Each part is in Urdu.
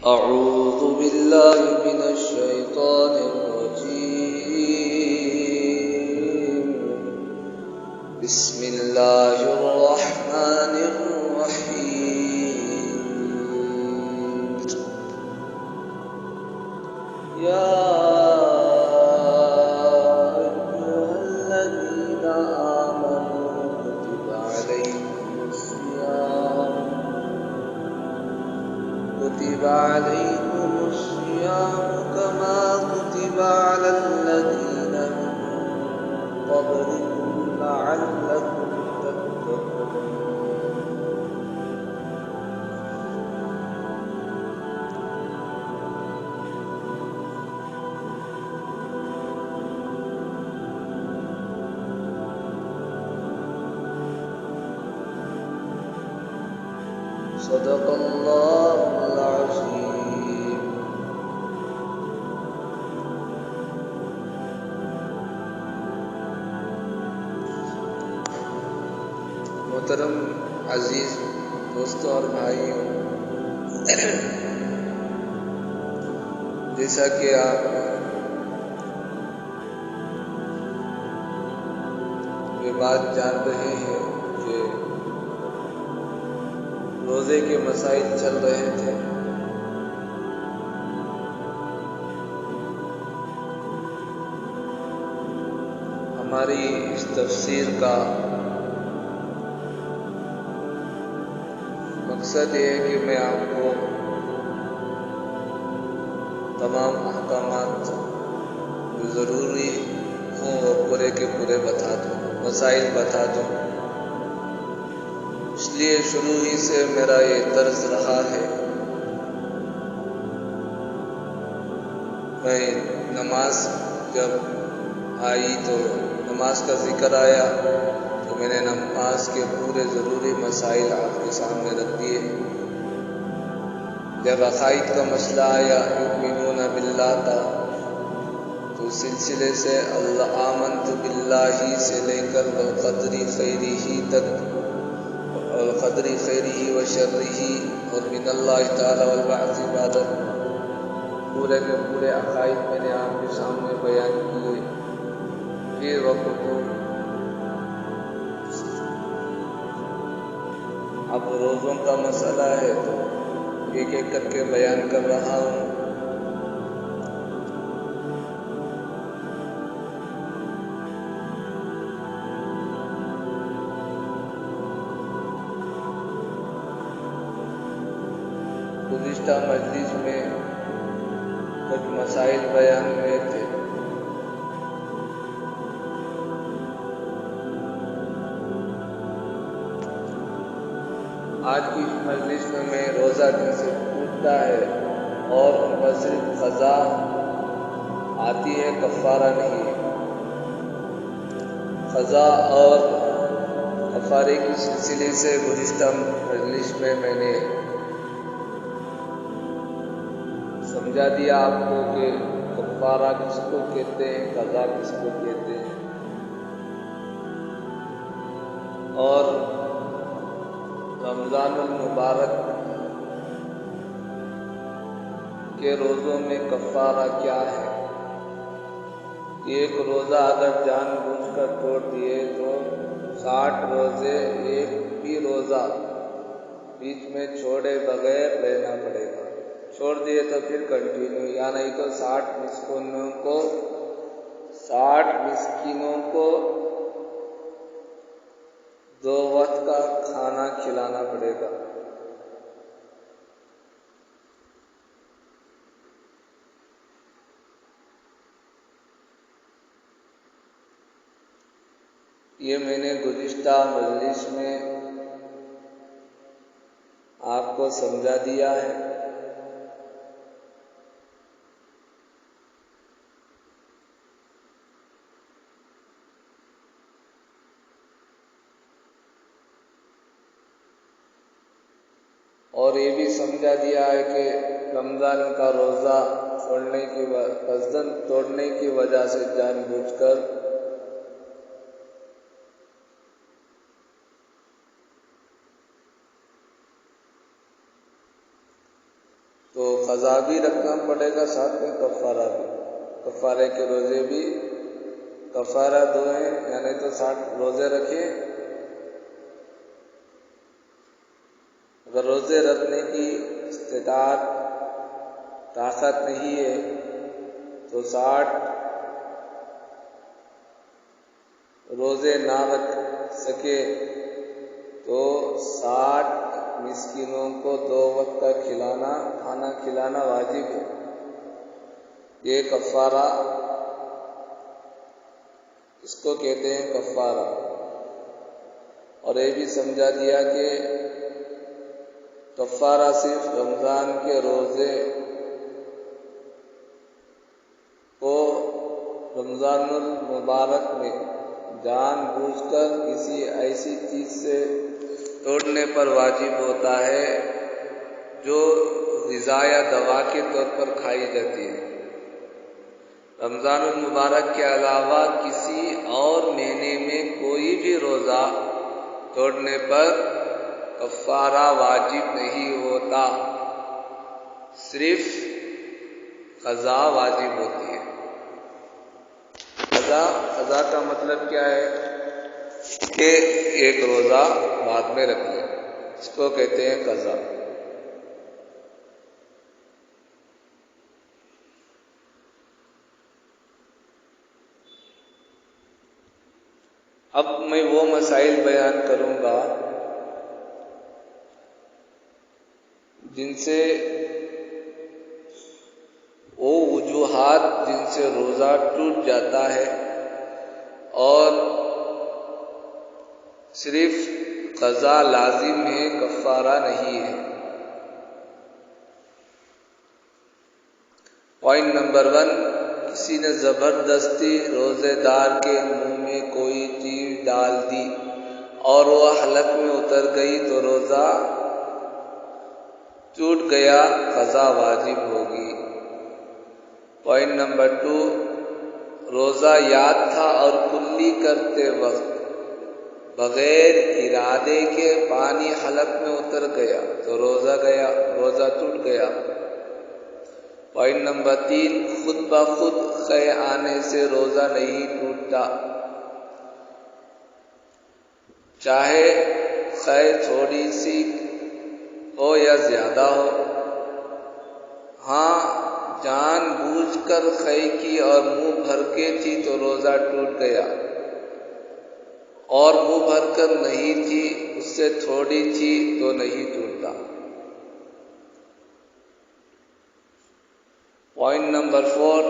أعوذ بالله من الشيطان الرجيم بسم الله الرحمن الرحيم يا أيها الذين آمنوا كتب عليكم الصيام كما كتب على الذين من قبلكم لعلكم تتقون صدق الله العظيم. محترم عزیز دوستوں اور بھائیوں، جیسا کہ آپ یہ بات جان رہے ہیں کہ روزے کے مسائل چل رہے تھے، ہماری اس تفسیر کا مقصد یہ ہے کہ میں آپ کو تمام احکامات جو ضروری ہوں وہ پورے کے پورے بتا دوں، مسائل بتا دوں۔ اس لیے شروع ہی سے میرا یہ طرز رہا ہے، میں نماز جب آئی تو نماز کا ذکر آیا تو میں نے نماز کے پورے ضروری مسائل آپ کے سامنے رکھ دیے۔ جب عقائد کا مسئلہ آیا، یؤمنون باللہ کا، تو سلسلے سے اللہ آمنت باللہ سے لے کر والقدر خیرہ تک، والقدر خیرہ و شرہ اور من اللہ تعالی والبعث بعد، پورے کے پورے عقائد میں نے آپ کے سامنے بیان کیے۔ پھر وقت اب روزوں کا مسئلہ ہے تو ایک ایک کر کے بیان کر رہا ہوں۔ گزشتہ مجلس میں کچھ مسائل بیان ہوئے تھے، آج کی مجلس میں روزہ دن سے ٹوٹتا ہے اور ان پر صرف قضا آتی ہے، کفارہ نہیں۔ قضا اور کفارے کی سلسلے سے گزشتہ مجلس میں نے سمجھا دیا آپ کو کہ کفارہ کس کو کہتے ہیں، قضا کس کو کہتے ہیں، اور رمضان المبارک کے روزوں میں کفارہ کیا ہے۔ ایک روزہ اگر جان بوجھ کر توڑ دیے تو 60 روزے ایک بھی روزہ بیچ میں چھوڑے بغیر رہنا پڑے گا، چھوڑ دیے تو پھر کنٹینیو، یا نہیں تو 60 مسکینوں کو 2 وقت کا کھانا کھلانا پڑے گا۔ یہ میں نے گزشتہ مجلس میں آپ کو سمجھا دیا ہے۔ اور یہ بھی سمجھا دیا ہے کہ رمضان کا روزہ قصداً توڑنے کی وجہ سے جان بوجھ کر تو قضا بھی رکھنا پڑے گا، ساتھ میں کفارہ بھی۔ کفارے کے روزے بھی، کفارہ دھوئیں یعنی تو 60 روزے رکھیں۔ اگر روزے رکھنے کی استطاعت طاقت نہیں ہے تو 60 روزے نہ رکھ سکے تو 60 مسکینوں کو 2 وقت کا کھانا کھلانا واجب ہے۔ یہ کفارہ، اس کو کہتے ہیں کفارہ۔ اور یہ بھی سمجھا دیا کہ کفارہ صرف رمضان کے روزے کو رمضان المبارک میں جان بوجھ کر کسی ایسی چیز سے توڑنے پر واجب ہوتا ہے جو غذا یا دوا کے طور پر کھائی جاتی ہے۔ رمضان المبارک کے علاوہ کسی اور مہینے میں کوئی بھی روزہ توڑنے پر کفارہ واجب نہیں ہوتا، صرف قضا واجب ہوتی ہے۔ قضا کا مطلب کیا ہے کہ ایک روزہ بعد میں رکھ لیں، اس کو کہتے ہیں قضا۔ اب میں وہ مسائل بیان کروں گا جن سے وہ وجوہات جن سے روزہ ٹوٹ جاتا ہے اور صرف قضا لازم ہے، کفارہ نہیں ہے۔ پوائنٹ نمبر 1، کسی نے زبردستی روزے دار کے منہ میں کوئی چیز ڈال دی اور وہ حلق میں اتر گئی تو روزہ ٹوٹ گیا، قضا واجب ہوگی۔ پوائنٹ نمبر 2، روزہ یاد تھا اور کلی کرتے وقت بغیر ارادے کے پانی حلق میں اتر گیا تو روزہ ٹوٹ گیا۔ پوائنٹ نمبر 3، خود بخود قے آنے سے روزہ نہیں ٹوٹتا، چاہے قے تھوڑی سی ہو یا زیادہ ہو۔ ہاں، جان بوجھ کر قے کی اور منہ بھر کے تھی تو روزہ ٹوٹ گیا، اور منہ بھر کر نہیں تھی، اس سے تھوڑی تھی تو نہیں ٹوٹتا۔ پوائنٹ نمبر 4،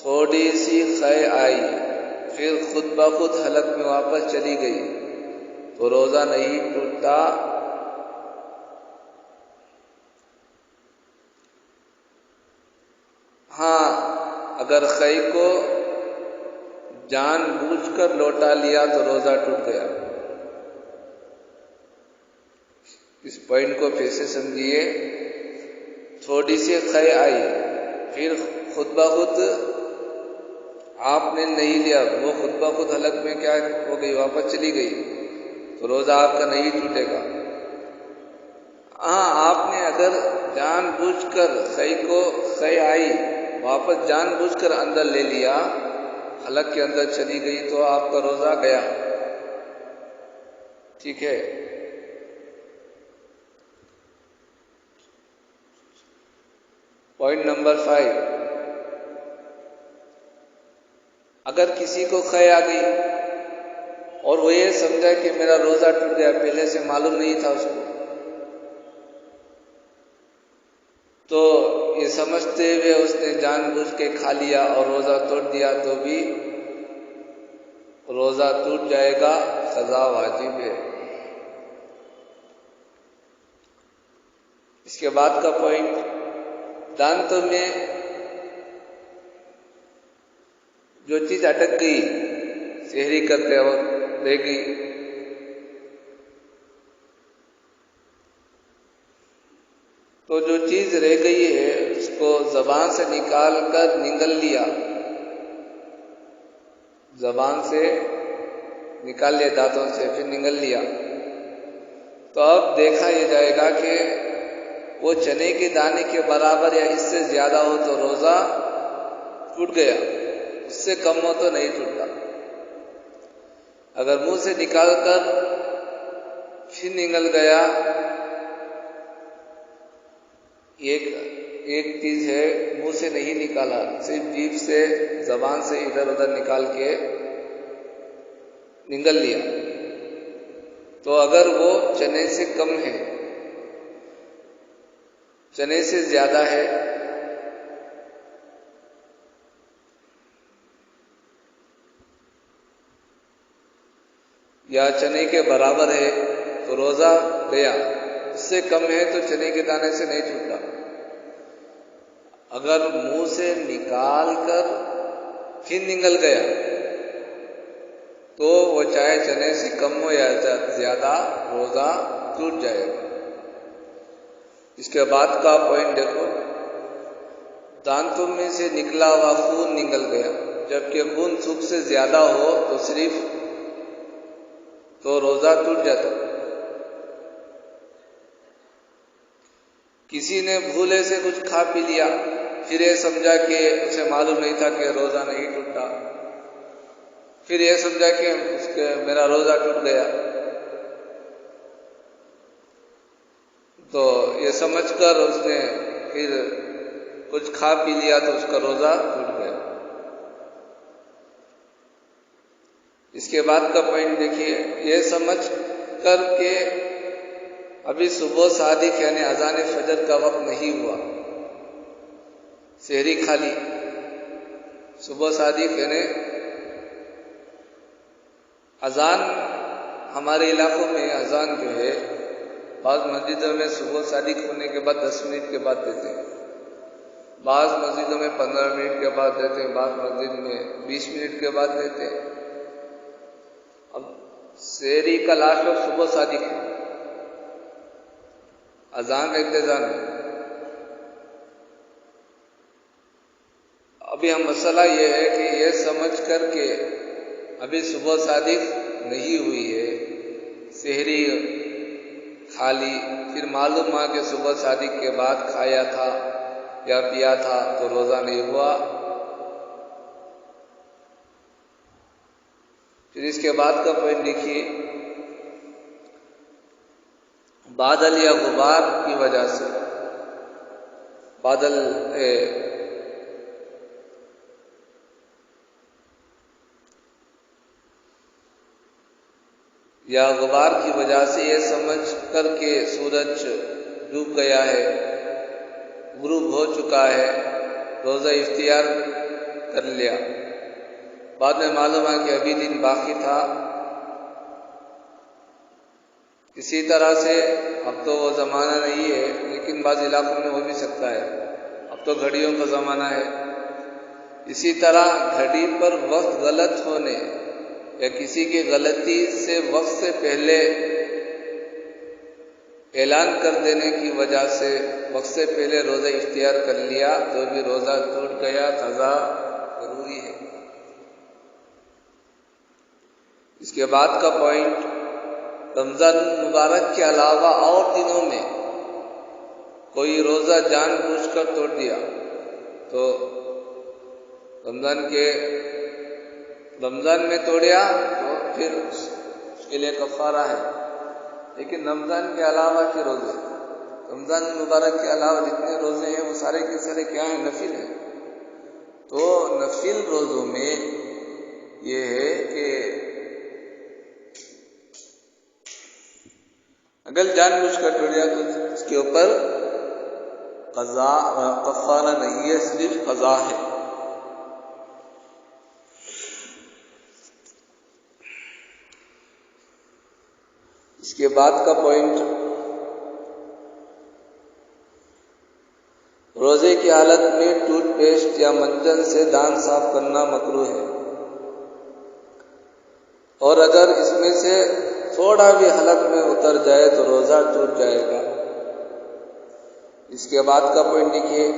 تھوڑی سی قے آئی پھر خود بخود حلق میں واپس چلی گئی تو روزہ نہیں ٹوٹتا۔ ہاں، اگر قے کو جان بوجھ کر لوٹا لیا تو روزہ ٹوٹ گیا۔ اس پوائنٹ کو پھر سے سمجھیے، تھوڑی سی قے آئی پھر خود بخود آپ نے نہیں لیا، وہ خود بخود حلق میں کیا ہو گئی، واپس چلی گئی تو روزہ آپ کا نہیں ٹوٹے گا۔ ہاں، آپ نے اگر جان بوجھ کر قے آئی واپس جان بوجھ کر اندر لے لیا، حلق کے اندر چلی گئی تو آپ کا روزہ گیا، ٹھیک ہے۔ پوائنٹ نمبر 5، اگر کسی کو قے آ گئی اور وہ یہ سمجھا کہ میرا روزہ ٹوٹ گیا، پہلے سے معلوم نہیں تھا اس کو، تو یہ سمجھتے ہوئے اس نے جان بوجھ کے کھا لیا اور روزہ توڑ دیا تو بھی روزہ ٹوٹ جائے گا، قضا واجب ہے۔ اس کے بعد کا پوائنٹ، دانتوں میں جو چیز اٹک گئی سحری کرتے وقت رہ گئی، تو جو چیز رہ گئی ہے اس کو زبان سے نکال کر نگل لیا، زبان سے نکال لیا، دانتوں سے پھر نگل لیا، تو اب دیکھا یہ جائے گا کہ وہ چنے کے دانے کے برابر یا اس سے زیادہ ہو تو روزہ ٹوٹ گیا، اس سے کم ہو تو نہیں ٹوٹا۔ اگر منہ سے نکال کر پھر نگل گیا، ایک چیز ہے منہ سے نہیں نکالا، صرف جیب سے زبان سے ادھر ادھر نکال کے نگل لیا، تو اگر وہ چنے سے کم ہے، چنے سے زیادہ ہے، یا چنے کے برابر ہے تو روزہ گیا، اس سے کم ہے تو چنے کے دانے سے نہیں ٹوٹا۔ اگر منہ سے نکال کر پھر نگل گیا تو وہ چاہے چنے سے کم ہو یا زیادہ، روزہ ٹوٹ جائے گا۔ اس کے بعد کا پوائنٹ دیکھو، دانتوں میں سے نکلا ہوا خون نگل گیا، جبکہ خون سوکھ سے زیادہ ہو تو صرف تو روزہ ٹوٹ جاتا۔ کسی نے بھولے سے کچھ کھا پی لیا، پھر یہ سمجھا کہ اسے معلوم نہیں تھا کہ روزہ نہیں ٹوٹا، پھر یہ سمجھا کہ میرا روزہ ٹوٹ گیا، تو یہ سمجھ کر اس نے پھر کچھ کھا پی لیا تو اس کا روزہ ٹوٹ گیا۔ اس کے بعد کا پوائنٹ دیکھیے، یہ سمجھ کر کہ ابھی صبح صادق یعنی اذان فجر کا وقت نہیں ہوا، سحری کھا لی، صبح صادق یعنی اذان، ہمارے علاقوں میں اذان جو ہے بعض مسجدوں میں صبح صادق ہونے کے بعد 10 منٹ کے بعد دیتے ہیں، بعض مسجدوں میں 15 منٹ کے بعد دیتے ہیں، بعض مسجد میں 20 منٹ کے بعد دیتے ہیں۔ اب سحری کا لاسٹ وقت صبح صادق ہے، اذان انتظار ہے۔ ابھی ہم مسئلہ یہ ہے کہ یہ سمجھ کر کے ابھی صبح صادق نہیں ہوئی ہے، سحری کھا لی، پھر معلوم ہوا کہ صبح صادق کے بعد کھایا تھا یا پیا تھا تو روزہ نہیں ہوا۔ پھر اس کے بعد کا پوائنٹ دیکھیے، بادل یا غبار کی وجہ سے، بادل یا غبار کی وجہ سے یہ سمجھ کر کہ سورج ڈوب گیا ہے، غروب ہو چکا ہے، روزہ اختیار کر لیا، بعد میں معلوم ہے کہ ابھی دن باقی تھا، اسی طرح سے اب تو وہ زمانہ نہیں ہے، لیکن بعض علاقوں میں ہو بھی سکتا ہے، اب تو گھڑیوں کا زمانہ ہے۔ اسی طرح گھڑی پر وقت غلط ہونے یا کسی کی غلطی سے وقت سے پہلے اعلان کر دینے کی وجہ سے وقت سے پہلے روزہ اختیار کر لیا تو بھی روزہ ٹوٹ گیا، قضا ضروری ہے۔ اس کے بعد کا پوائنٹ، رمضان مبارک کے علاوہ اور دنوں میں کوئی روزہ جان بوجھ کر توڑ دیا تو رمضان میں توڑیا تو پھر اس کے لیے کفارہ ہے، لیکن رمضان کے علاوہ کے روزے، رمضان مبارک کے علاوہ جتنے روزے ہیں وہ سارے کے سارے کیا ہیں؟ نفل ہیں۔ تو نفل روزوں میں یہ ہے کہ اگر جان بوجھ کر توڑیا تو اس کے اوپر قضا کفارہ نہیں ہے، صرف قضا ہے۔ اس کے بعد کا پوائنٹ، روزے کی حالت میں ٹوتھ پیسٹ یا منجن سے دانت صاف کرنا مکروہ ہے، اور اگر اس میں سے تھوڑا بھی حلق میں اتر جائے تو روزہ ٹوٹ جائے گا۔ اس کے بعد کا پوائنٹ دیکھیے،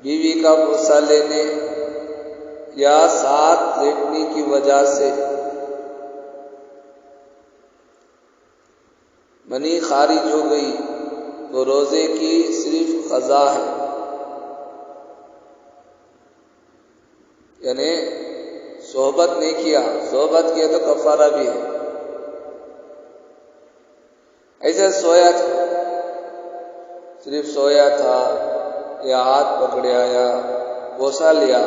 بیوی کا بوسہ لینے یا ساتھ لیٹنے کی وجہ سے منی خارج ہو گئی تو روزے کی صرف قضا ہے، یعنی صحبت نہیں کیا، صحبت کیا تو کفارہ بھی ہے۔ ایسے سویا تھا، صرف سویا تھا یا ہاتھ پکڑیا یا بوسہ لیا،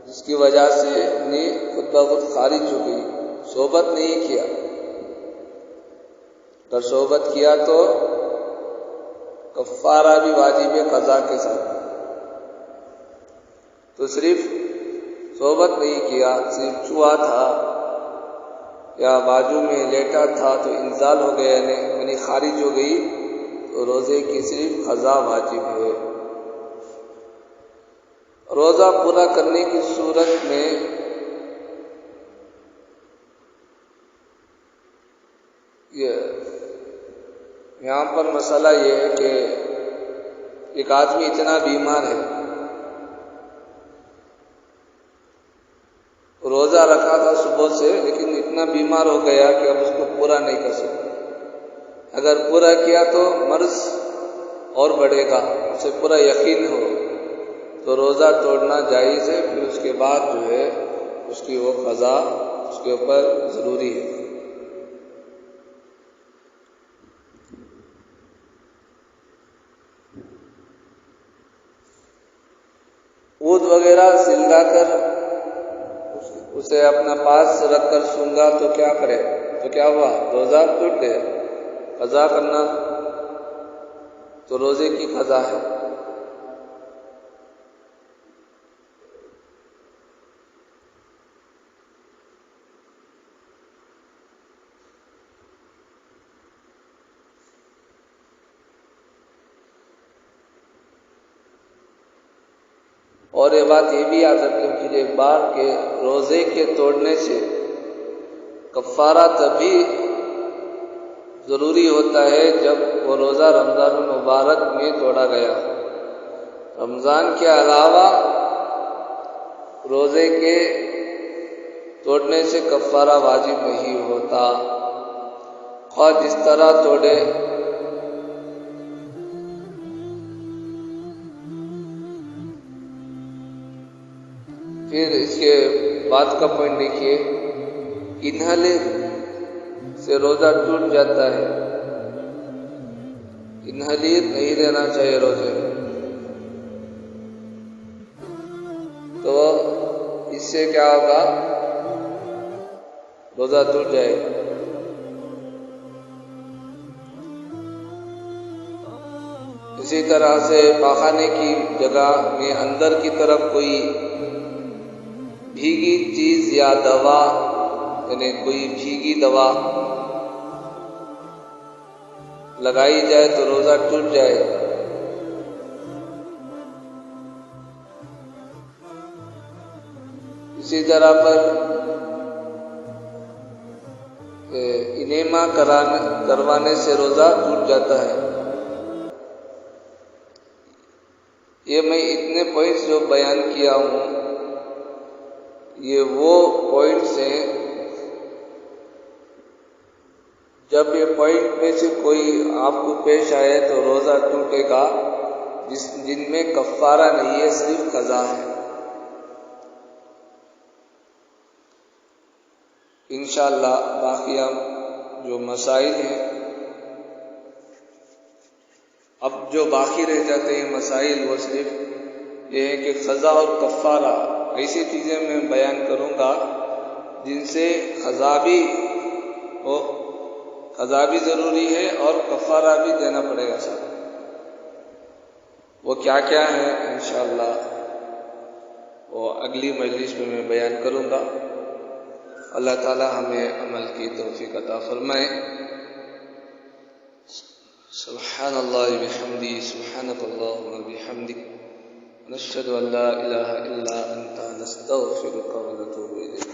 جس کی وجہ سے نیند خود بخود خارج ہو گئی، صحبت نہیں کیا۔ اگر صحبت کیا تو کفارہ بھی واجب ہے قضا کے ساتھ۔ تو صرف صحبت نہیں کیا، صرف چھوا تھا یا بازو میں لیٹا تھا تو انزال ہو گیا، یعنی خارج ہو گئی، تو روزے کی صرف قضا واجب ہے۔ روزہ پورا کرنے کی صورت میں یہاں پر مسئلہ یہ ہے کہ ایک آدمی اتنا بیمار ہے، روزہ رکھا تھا صبح سے، لیکن اتنا بیمار ہو گیا کہ اب اس کو پورا نہیں کر سکتا۔ اگر پورا کیا تو مرض اور بڑھے گا، اسے پورا یقین ہو تو روزہ توڑنا جائز ہے، پھر اس کے بعد جو ہے اس کی وہ قضا اس کے اوپر ضروری ہے۔ اود وغیرہ سلگا کر اسے اپنا پاس رکھ کر سونگا تو کیا کرے؟ تو کیا ہوا؟ روزہ ٹوٹ گیا۔ قضا کرنا تو روزے کی قضا ہے۔ اور یہ بات یہ بھی یاد رکھیں کہ ایک بار کے روزے کے توڑنے سے کفارہ تبھی ضروری ہوتا ہے جب وہ روزہ رمضان المبارک میں توڑا گیا۔ رمضان کے علاوہ روزے کے توڑنے سے کفارہ واجب نہیں ہوتا، خواہ جس طرح توڑے۔ پھر اس کے بعد کا پوائنٹ دیکھیے، انہالے سے روزہ ٹوٹ جاتا ہے، انہالیر نہیں دینا چاہیے روزے میں، تو اس سے کیا ہوگا؟ روزہ ٹوٹ جائے گا۔ اسی طرح سے پاخانے کی جگہ میں اندر کی طرف کوئی بھیگی چیز یا دوا، یعنی کوئی بھیگی دوا لگائی جائے تو روزہ ٹوٹ جائے گا۔ اسی طرح پر انیما کروانے سے روزہ ٹوٹ جاتا ہے۔ یہ میں اتنے پوائنٹس جو بیان کیا ہوں، یہ وہ پوائنٹس ہیں، جب یہ پوائنٹ میں سے کوئی آپ کو پیش آئے تو روزہ ٹوٹے گا، جن میں کفارہ نہیں ہے، صرف قضا ہے۔ انشاءاللہ باقی جو مسائل ہیں، اب جو باقی رہ جاتے ہیں مسائل، وہ صرف یہ ہے کہ قضا اور کفارہ، ایسی چیزیں میں بیان کروں گا جن سے قضا بھی ضروری ہے اور کفارہ بھی دینا پڑے گا ساتھ۔ وہ کیا کیا ہے انشاءاللہ وہ اگلی مجلس میں بیان کروں گا۔ اللہ تعالی ہمیں عمل کی توفیق عطا فرمائے۔ سبحان اللہ بحمدہ، سبحانک اللہم وبحمدک، نشہد ان لا الہ الا انت، نستغفرک ونتوب الیک۔